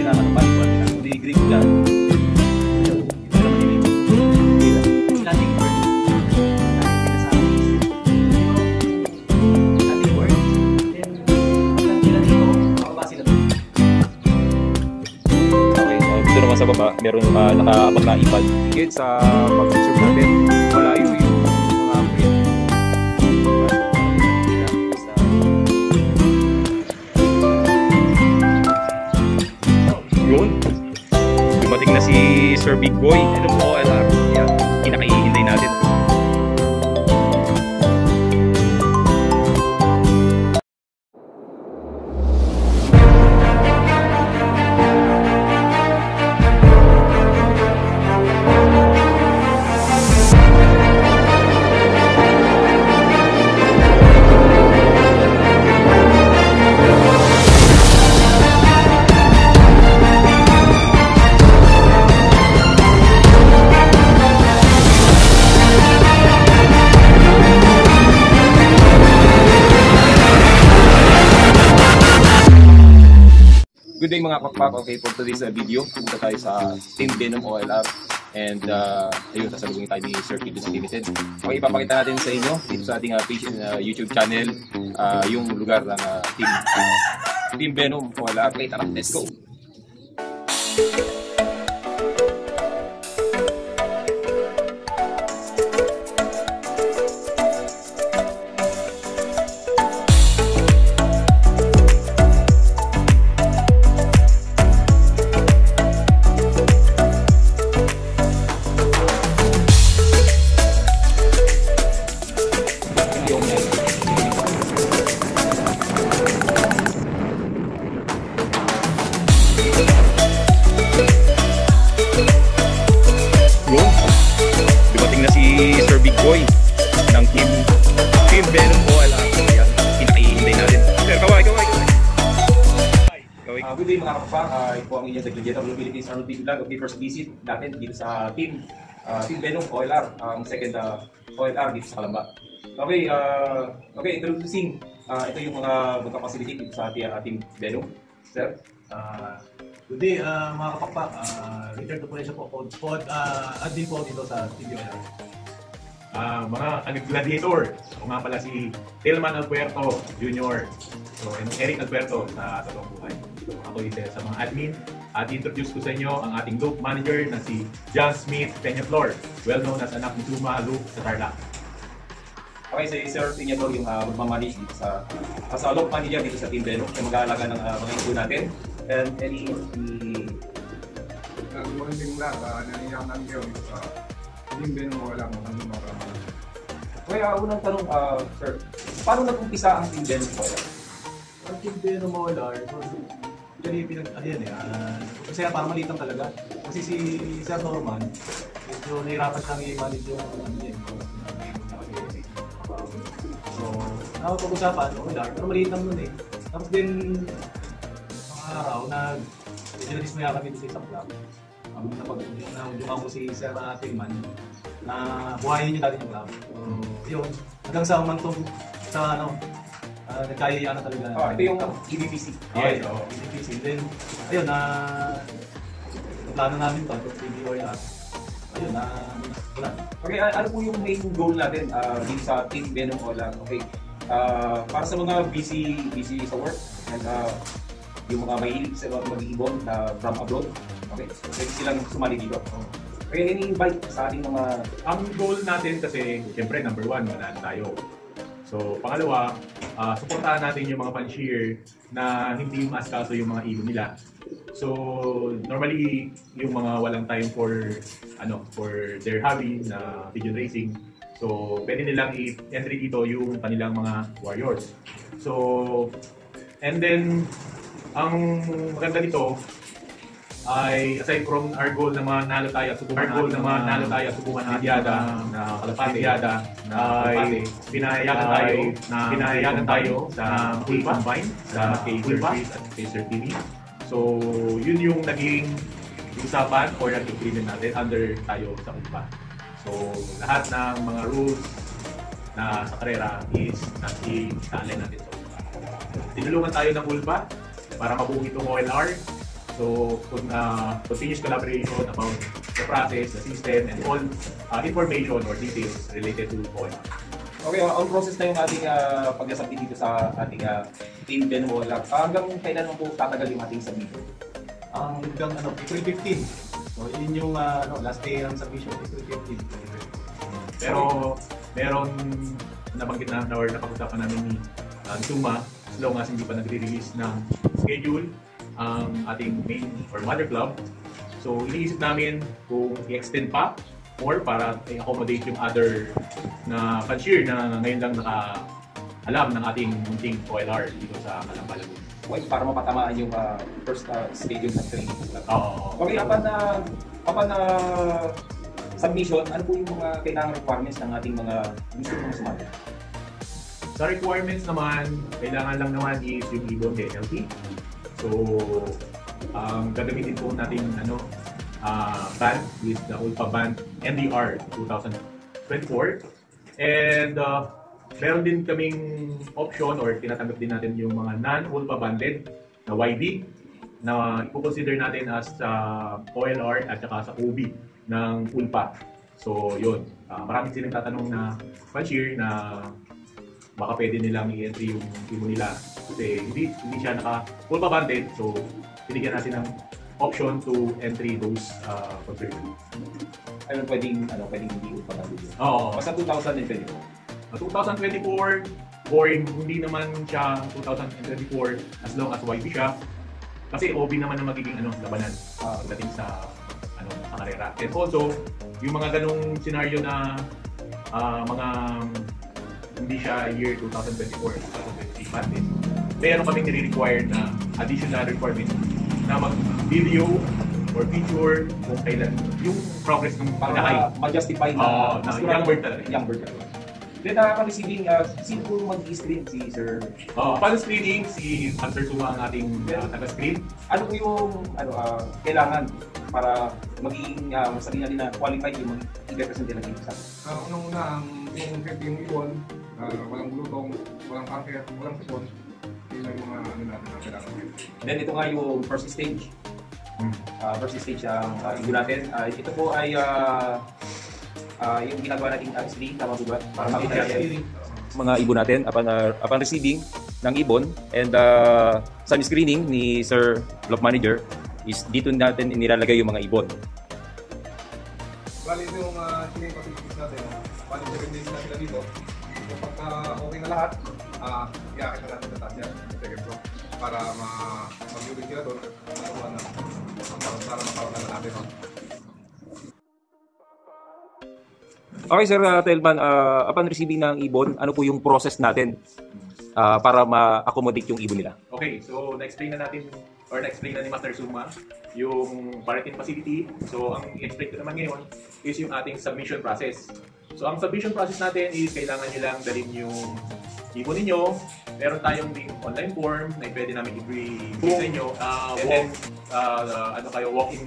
kailangan ng baliwan. Kung di-grip ka, sa baba, meron nakaabang na ipad. Higit sa pag-observe natin, malayo yung mga print. Yun. Dumating na si Sir Big Boy. Ano po, OLR. Yan. Kinakihintay natin. Good day mga pakpak. Okay, for today's video, pumunta tayo sa Team Venom OLR and ayun, sasalubungin tayo ni Sir Kiddos Limited. Okay, ipapakita natin sa inyo dito sa ating page and YouTube channel yung lugar ng Team Venom OLR. Okay, tara, let's go! Sir Big Boy ng Team Venom OLR. Ayan, kinakihintay natin. Sir, kaway. Good day mga kapapang. Ito ang inyong Secretary of Philippines Arnold TV Vlog. Okay, first visit natin dito sa Team Venom OLR. Ang second OLR dito sa Kalamba. Okay, introducing. Ito yung mga magka-facilitate dito sa Team Venom. Sir? Good day mga kapakpak. Return to Police po. Admin po dito sa Team OLR. Mga gladiator, o nga pala si Tillman Alpuerto Jr. So, and Eric Alpuerto sa totoong buhay. So, ako isa sa mga admin at introduce ko sa inyo ang ating loop manager na si John Smith Peñaflor, well known as anak ni Juma Loop sa Tarlac. Okay, si Sir Peñaflor yung magmamanage dito sa loop manager dito sa Team Venom, yung mag-aalaga ng mga info natin. And any morning lang, naniyak namin yun sa Team Venom OLR ng mga kaya unang tanong, Sir, paano nag-umpisa ang Team Venom OLR? Ang Team Venom OLR, actually kasi parang malitang talaga. Kasi si Sir Norman, medyo nahirapan siyang i-manage yung so, nakapag-usapan, OLR, pero maliit lang nun eh. Tapos din, mga araw, medyo na-dismaya kami dito sa isang club. Napag-udyukan ko si Sir Tillman na buhayin yung dati yung club. Yun, hanggang sa umantong sa nagkayayaan na talaga. Ito yung EBPC. Yes, EBPC. Then, ayun, plano namin ito, PBOR. Ayun, wala. Okay, ano po yung main goal natin dito sa Team Venom OLR? Okay, para sa mga busy sa work and yung mga mahilig sa mag-iibon from abroad, okay, pwede silang sumali dito. Kaya ini-invite sa ating mga... Ang goal natin kasi, siyempre, number one, manalo tayo. So, pangalawa, supportahan natin yung mga pan-shear na hindi maaskaso yung mga ibon nila. So, normally, yung mga walang time for their hobby na pigeon racing, so, pwede nilang i-entry dito yung kanilang mga warriors. So, and then, ang maganda nito, ay aside from our goal na manalo tayo at subukan ng Diada na Kalapate, ay pinahayagan tayo sa Combine sa Sir Chris at Sir Timmy. So yun yung naging usapan or nag-agreement natin under tayo sa UPA. So lahat ng mga rules na sa karera is nasi-align natin sa UPA. Tinulungan tayo ng ULPA para mabuo itong OLR. So, continuous collaboration about the process, the system, and all information or details related to OLR. Okay, on process na yung ating pag-submit dito sa ating Team Venom OLR. Hanggang kailan mo po tatagal yung ating submission? Hanggang April 15. So, yun yung last day ng submission, April 15. Pero, meron nabanggit na or napag-usapan namin ni Suma, as long as hindi pa nagre-release ng schedule ang ating main or mother club. So, iniisip namin kung i-extend pa or para i-accommodate yung other na cashier na ngayon lang naka-alam ng ating munting OLR dito sa Calamba, Laguna. Okay, para mapatamaan yung first schedule ng training. Oo. Okay, upon submission, ano po yung mga kailangan requirements ng ating mga gusto mong sumali? Sa requirements naman, kailangan lang naman is yung ibon penalty. So, gagamitin po natin band with the ULPA band NDR 2024. And meron din kaming option or tinatanggap din natin yung mga non-ULPA banded na YB na i-consider natin as OLR at saka sa OB ng ULPA. So, yun. Maraming silang tatanong na cashier na baka pwede nilang i-entry yung ibon nila. Kasi hindi siya naka-ULPA banded. So, binigyan natin ng option to entry those concerns. Ano pwedeng hindi ULPA banded yun? Oo. Basta 2024. 2024 or hindi naman siya 2024 as long as YB siya. Kasi OB naman ang magiging labanan pagdating sa sa karera. And also, yung mga ganong scenario na mga hindi siya year 2024, 2023 banded, meron kaming nire-require na additional requirement na mag-video or picture kung kailan yung progress ng Para ma-justify na young bird talaga. Young bird talaga. Then receiving, sino po mag-screen? Si Sir? Para screening, si Hunter Suma ang ating taga-screen. Ano po yung kailangan para maging sabihin natin na qualified yung i-represent nila dito sa atin? Unang-una, yung safety yung ibon, walang glutong, walang cancer, walang sipon. Yun yung mga natin na kailangan. Then ito nga yung first stage. First stage ang ibon natin. Ito po ay yung ginagawa natin screening, tama po ba? Para makita natin mga ibon natin upon receiving ng ibon and sa screening ni Sir Block Manager is dito natin inilalagay yung mga ibon. Bali ito yung screening facilities natin. Bali 7 days na sila dito. So pagka okay na lahat, i-akit na natin sa taas yan, sa second floor. Para mag-viewing sila doon para makawalan na natin. Okay Sir Telman, upon receiving ng ibon, ano po yung process natin para ma-accommodate yung ibon nila? Okay, so na-explain na natin or na-explain na ni Master Suma yung quarantine facility. So ang i-explain ko naman ngayon is yung ating submission process. So ang submission process natin is kailangan nyo lang dalhin yung ibon ninyo. Meron tayong ding online form na pwede namin i-bring sa inyo. Walk-in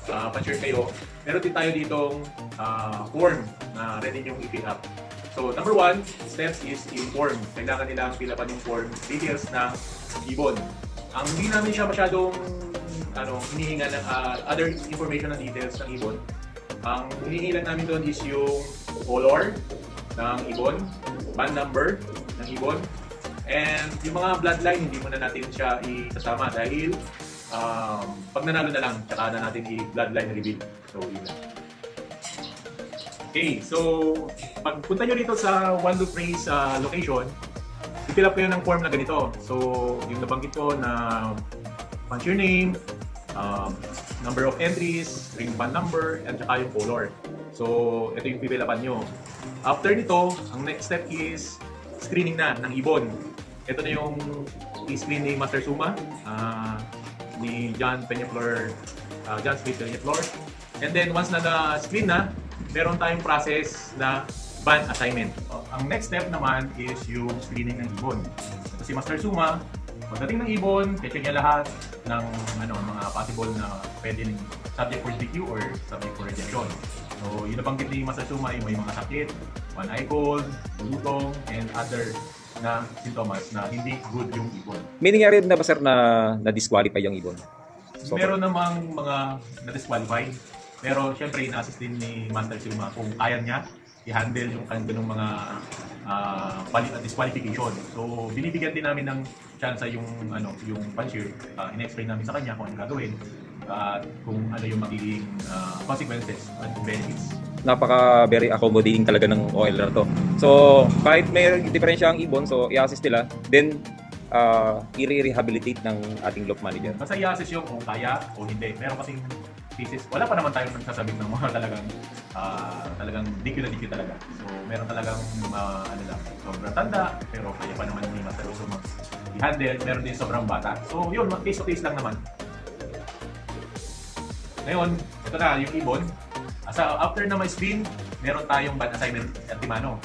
pa-share kayo. Meron din tayo ditong form na ready nyo i-fill up. So number 1 steps is yung form. Kailangan nilang fill upan yung form details ng ibon. Ang hindi namin siya masyadong hinihinga ng other information na details ng ibon. Ang hinihingi namin doon is yung color ng ibon, band number ng ibon, and yung mga bloodline hindi muna natin siya isasama dahil pag nanalo na lang, tsaka na natin i-bloodline reveal. So, yun lang. Okay, so pagpunta nyo dito sa One Loop Race location, i-fill up kayo ng form na ganito. So, yung nabanggit ko na punch your name, number of entries, ring band number, at saka yung color. So, ito yung i-fill upan nyo. After nito, ang next step is screening na ng ibon. Ito na yung i-screen ni Master Suma, ni John Peñaflor, John Smith Peñaflor. And then once na na-screen na, meron tayong process na band assignment. Ang next step naman is yung screening ng ibon. So, si Master Suma, pagdating ng ibon, check niya lahat ng mga possible na pwedeng subject for DQ or subject for rejection. So, yun nabanggit ni Master Suma, may mga sakit, one eye cold, bulutong, and other na sintomas na hindi good yung ibon. May nangyari na ba sir na disqualify yung ibon? Meron namang mga na-disqualify. Pero syempre, ina-assist din ni Master Silma kung kaya niya i-handle yung ganung mga disqualification. So, binibigyan din namin ng chance yung puncher. In-explain namin sa kanya kung ano gagawin at kung ano yung magiging consequences at benefits. Napaka very accommodating talaga ng OL na to. So, kahit may diferensya ang ibon, so i-assist nila, then i-rehabilitate ng ating lock manager. Basta i-assist yung kung kaya o hindi. Meron kasing cases, wala pa naman tayong nagsasabit ng mga talagang dikyo na dikyo talaga. So, meron talagang sobrang tanda, pero kaya pa naman ni Master Oso i-handle. Meron din sobrang bata. So, yun, case to case lang naman. Ngayon, ito na yung ibon. After na may screen, meron tayong ban assignment at Timano.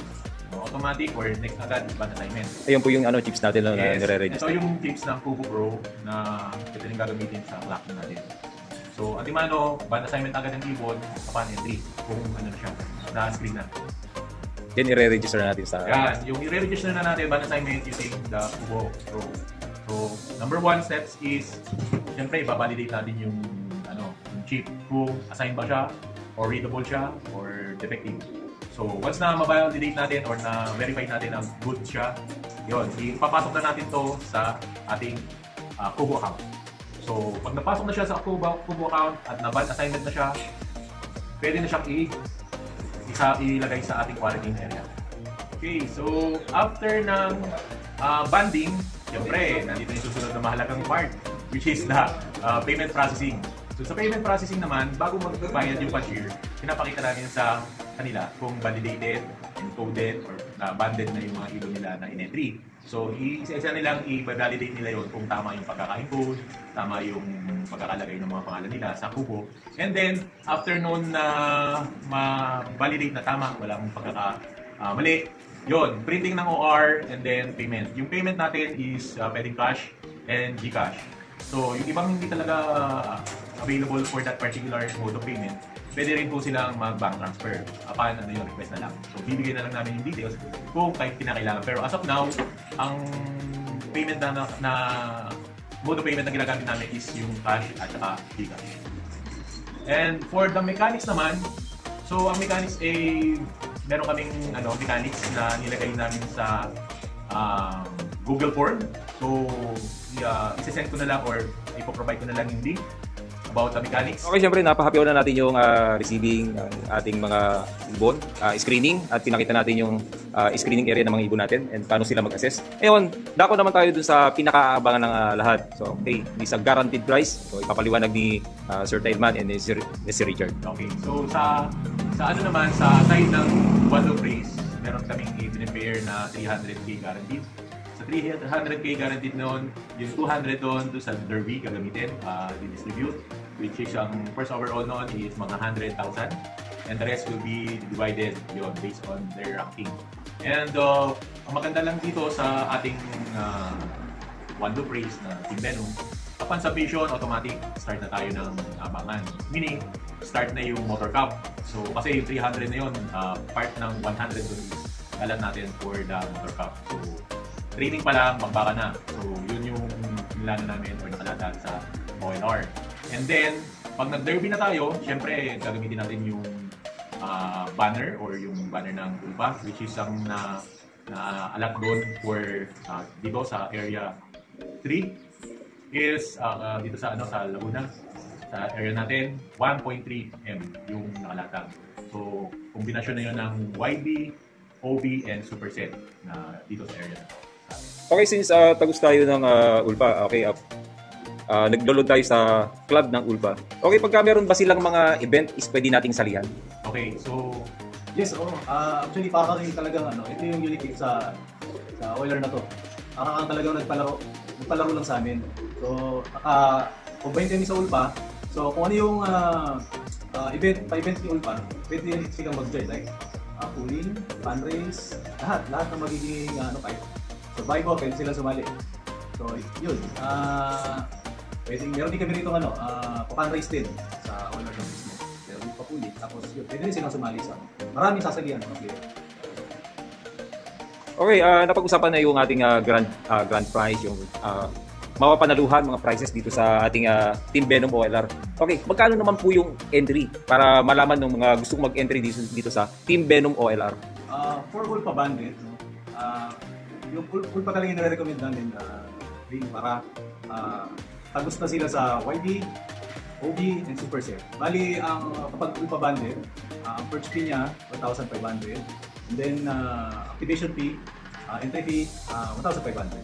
Automatic or next agad ban assignment. Ayun po yung chips natin na nire-register. Ito yung tips ng Kubo Pro na ito yung gagamitin sa clock natin. So, Antimano, ban assignment agad ng ibon upon entry kung ano na siya, na-screen na. Then, i-register na natin sa... Yan, yung i-register na natin ban assignment using the Kubo Pro. So, number 1 steps is, siyempre, ibabalidate natin yung chip kung assign ba siya, or readable siya, or defective. So, once na ma-validate natin or na-verify natin na good siya, yun, ipapasok na natin to sa ating Kubo account. So, pag napasok na siya sa Kubo account at na-ban assignment na siya, pwede na siyang ilagay sa ating quarantine area. Okay, so after ng banding, siyempre, nandito yung susunod na mahalagang part, which is the payment processing. So sa payment processing naman, bago magbayad yung cashier, pinapakita namin sa kanila kung validated, encoded, or banded na yung mga ilo nila na in-entry. So isa-isa nilang i-validate nila yun kung tama yung pagkaka-encode, tama yung pagkakalagay ng mga pangalan nila sa kubo. And then, after nun na ma-validate na tama, walang pagkaka-mali, yun, printing ng OR and then payment. Yung payment natin is pwedeng cash and GCash. So, yung ibang hindi talaga available for that particular mode of payment, pwede rin po silang mag-bank transfer upon yung request na lang. So, bibigyan na lang namin yung details kung kahit kinakailangan. Pero as of now, ang payment na mode of payment na ginagamit namin is yung cash at saka GCash. And for the mechanics naman, so ang mechanics meron kaming mechanics na nilagay namin sa Google form. So, isa-send ko na lang or ipoprovide ko na lang yung link about the mechanics. Okay, syempre, napahappy na natin yung receiving ating mga ibon, screening, at pinakita natin yung screening area ng mga ibon natin and paano sila mag-assess. Ngayon, dako naman tayo dun sa pinakaabangan ng lahat. So, okay, this is a guaranteed price. So, ipapaliwanag ni Sir Tideman and ni Sir Richard. Okay, so sa naman, sa side ng bundle price, meron kaming i-prepare na 300k guaranteed. Sa 300k guaranteed noon, yung 200 doon sa Derby gagamitin, di-distribute, which is ang first overall noon is mga 100,000, and the rest will be divided based on their ranking. And ang maganda lang dito sa ating bundle price na Team Venom, upon submission, automatic start na tayo ng abangan. Meaning, start na yung motor cup. So, kasi yung 300 na yun, part ng 100 doon is kalat natin for the motor cup. So, training pa lang, magbaka na. So, yun yung nilano namin or nakalatag sa OLR. And then, pag nag-derby na tayo, syempre, gagamitin natin yung banner or yung banner ng Ulpa, which is ang na-alat doon for dito sa area 3 is dito sa Laguna. Sa area natin, 1.3 M yung nakalatag. So, kombinasyon na yun ng YB, OB, and Superset na dito sa area na to. Okay, since tagus tayo ng Ulpa, okay, nagdownload tayo sa club ng Ulpa. Okay, pagka meron ba silang mga event, is pwede nating salihan? Okay, so... Yes, actually para rin talagang ito yung unique sa Oiler na to. Talagang nagpalaro lang sa amin. So, combine kami sa Ulpa. So, kung ano yung pa-event ni Ulpa, pwede yan silang mag-join. Like, pooling, fundraise, lahat na magiging fight. So, buy ko, pwede sila sumali. So, yun. Meron din kami rito pa-fundraise din sa Oiler na mismo. Meron din pa-pooling. Tapos, yun, pwede rin silang sumali sa maraming sasalihan mga player. Okay, napag-usapan na yung ating grand prize, yung mapapanaluhan, mga prizes dito sa ating Team Venom OLR. Okay, magkano naman po yung entry para malaman ng mga gustong mag-entry dito sa Team Venom OLR? For Ulpa Bandit, no? Yung Ulpa talaga yung nare-recommend namin ring para tagos na sila sa YB, OB, and Super Set. Bali, kapag Ulpa Bandit, ang purchase fee niya, 1,500. And then, activation fee, entry fee, 1,500.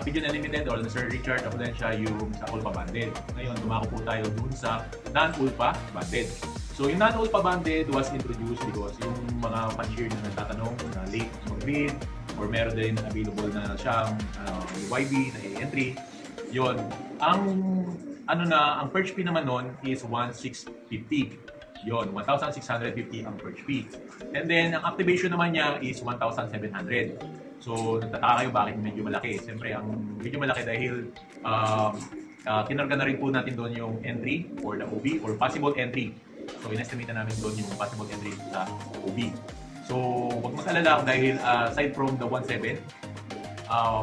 Pigeon Unlimited or Sir Richard Apulencia yung sa Ulpa Banded. Ngayon, dumako po tayo dun sa non-Ulpa Banded. So, yung non-Ulpa Banded was introduced because yung mga pan-cheer na nagtatanong na late mag-bid or meron din available na siyang YB na entry. Yun. Ang purchase fee naman nun is 1,650. Yun, 1,650 ang purchase fee. And then, ang activation naman niya is 1,700. So, nagtataka kayo bakit medyo malaki. Siyempre, ang medyo malaki dahil tinarga na rin po natin doon yung entry or the OB or possible entry. So, inestimate na namin doon yung possible entry sa OB. So, huwag mag-alala dahil aside from the 1.7,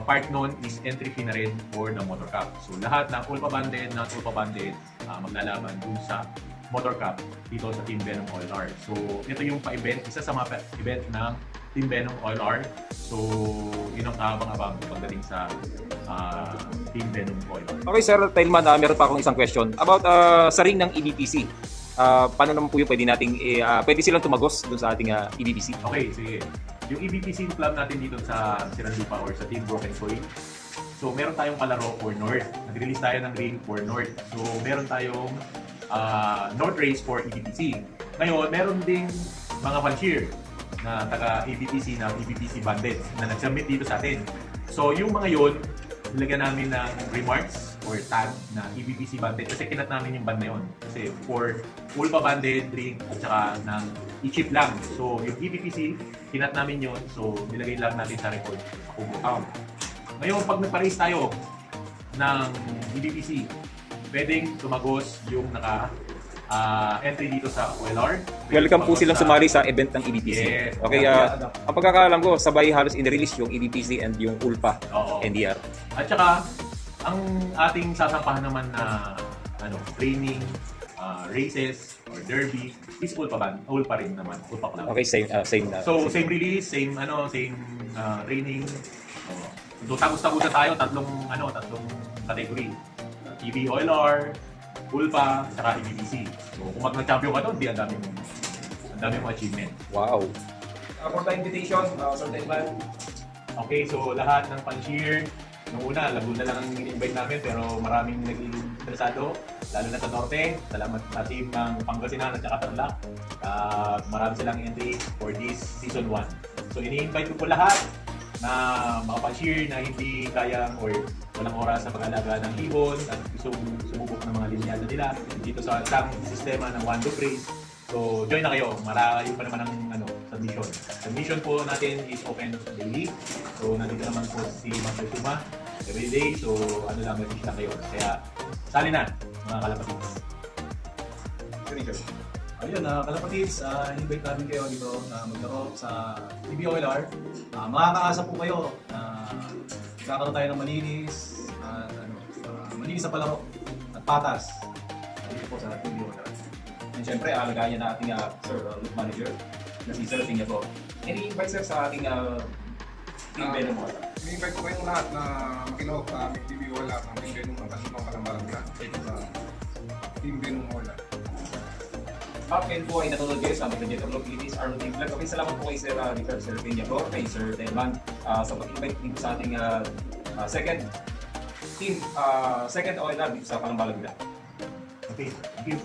part nun is entry fee na rin for the motor cup. So, lahat ng Ulpa Banded, non-Ulpa Banded, maglalaban dun sa motor cup dito sa Team Venom OLR. So, ito yung pa-event, isa sa mga event ng Team Venom OLR. So, yun ang kaabang-abang pagdating sa Team Venom OLR. Okay, Sir Tailman, meron pa akong isang question about sa ring ng EBPC. Paano naman po yung pwede silang tumagos dun sa ating EBPC? Okay, sige. Yung EBPC club natin dito sa Siranlupa or sa Team Broken Soil. So, meron tayong palaro for North. Nag-release tayo ng ring for North. So, meron tayong North Race for EBPC. Ngayon, meron ding mga pan-cheer na taga-EBPC na EBPC Bandits na nag-submit dito sa atin. So, yung mga yun, nilagyan namin ng remarks or tag na EBPC Bandit kasi kinat namin yung band na yun. Kasi for Ulpa Bandit, drink, at saka ng i-chip lang. So, yung EBPC, kinat namin yun. So, nilagay lang natin sa record sa Kubo Town. Ngayon, pag nagpa-race tayo ng EBPC, pwedeng tumagos yung entry dito sa OLR. Welcome po silang sumali sa event ng EBPC. Yes. Okay, ang pagkakaalam ko, sabay halos in-release yung EBPC and yung Ulpa NDR. At saka, ang ating sasampahan naman na training, races, or derby is Ulpa rin naman. Ulpa Club. Okay, same na. So, same release, same training. So, tagos-tagosan tayo, tatlong category. EB OLR, Ulpa, saka EBPC. So, kung mag-champion ka doon, ang dami mong achievement. Wow. For the invitation, Sir Tailman. Okay, so lahat ng pan-cheer, nung una, Laguna lang ang invite namin, pero maraming nag-interesado, lalo na sa Norte. Salamat sa team ng Pangasinan at saka Tarlac. Marami silang entry for this season 1. So, ini-invite ko po lahat na mga pan-cheer na hindi kayang or walang oras sa pag-alaga ng ibon at gusto sumubok ng mga linyado nila dito sa isang sistema ng 1-2 race. So, join na kayo. Marayo pa naman ang submission. Submission po natin is open daily. So, nandito naman po si Master Suma every day. So, message lang kayo. Kaya, sali na, mga kalapatids. Ayun, kalapatids, invite namin kayo dito na maglaro sa TBOLR. Makakaasa po kayo na kakaroon tayo ng malinis, malinis sa palaro at patas. Dito po sa TBOLR. And syempre, alagayan na ating Sir Manager na si Sir Piñato. Any invite sir sa ating Team Venom OLR? I-invite ko kayong lahat na makinog sa aming TBOLR ng Team Venom at Kasunong Kalambaran sa Team Venom OLR. Again po ay natulog kayo sa Magdagit of Philippines Arnold Team Vlog. Okay, salamat po kay Sir Piñato, kay Sir Tailman sa pag-invite dito sa ating second OLR dito sa Kalambalan. Okay, thank you.